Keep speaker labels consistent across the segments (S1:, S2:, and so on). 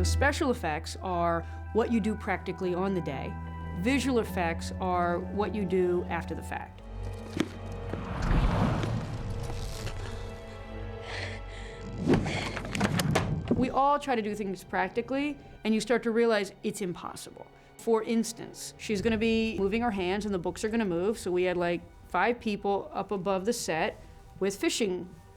S1: Special effects are what you do practically on the day. Visual effects are what you do after the fact. We all try to do things practically, and you start to realize it's impossible. For instance, she's going to be moving her hands and the books are going to move, so we had like 5 people up above the set with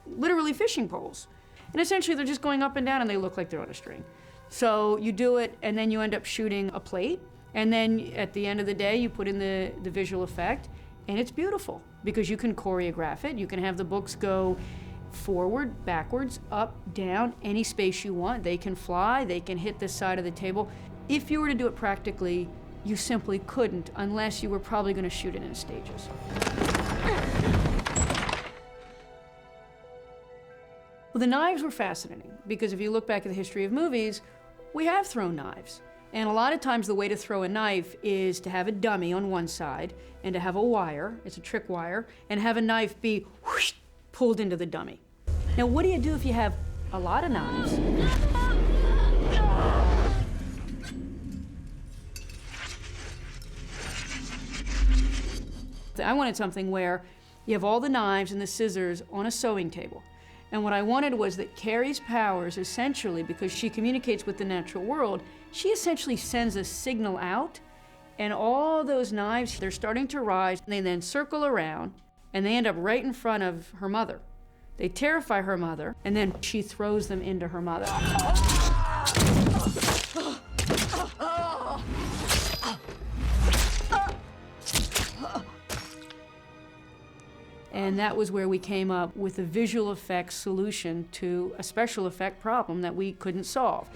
S1: literally fishing poles. And essentially they're just going up and down and they look like they're on a string. So you do it and then you end up shooting a plate, and then at the end of the day you put in the visual effect, and it's beautiful because you can choreograph it. You can have the books go forward, backwards, up, down, any space you want. They can fly, they can hit this side of the table. If you were to do it practically, you simply couldn't unless you were probably going to shoot it in stages. Well, the knives were fascinating because if you look back at the history of movies, we have thrown knives. And a lot of times the way to throw a knife is to have a dummy on one side and to have a wire, it's a trick wire, and have a knife be whoosh, pulled into the dummy. Now, what do you do if you have a lot of knives? I wanted something where you have all the knives and the scissors on a sewing table. And what I wanted was that Carrie's powers, essentially, because she communicates with the natural world, she essentially sends a signal out, and all those knives, they're starting to rise, and they then circle around, and they end up right in front of her mother. They terrify her mother, and then she throws them into her mother. And that was where we came up with a visual effects solution to a special effect problem that we couldn't solve.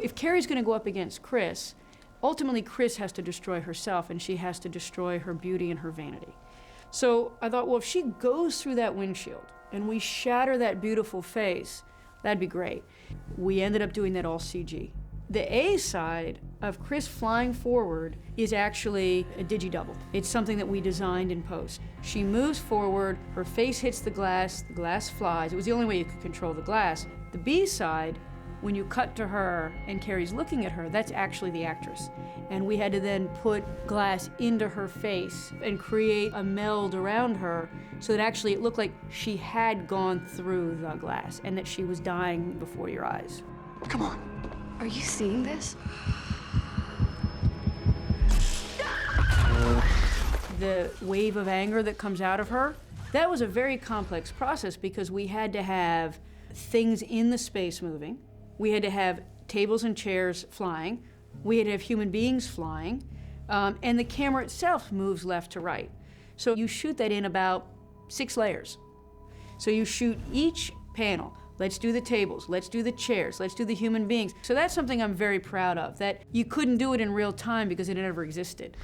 S1: If Carrie's going to go up against Chris, ultimately Chris has to destroy herself, and she has to destroy her beauty and her vanity. So I thought, well, if she goes through that windshield and we shatter that beautiful face, that'd be great. We ended up doing that all CG. The A side of Chris flying forward is actually a digi-double. It's something that we designed in post. She moves forward, her face hits the glass flies. It was the only way you could control the glass. The B side, when you cut to her and Carrie's looking at her, that's actually the actress. And we had to then put glass into her face and create a meld around her so that actually it looked like she had gone through the glass and that she was dying before your eyes.
S2: Come on.
S3: Are you seeing this?
S1: The wave of anger that comes out of her, that was a very complex process because we had to have things in the space moving. We had to have tables and chairs flying. We had to have human beings flying. And the camera itself moves left to right. So you shoot that in about 6 layers. So you shoot each panel. Let's do the tables, let's do the chairs, let's do the human beings. So that's something I'm very proud of, that you couldn't do it in real time because it never existed.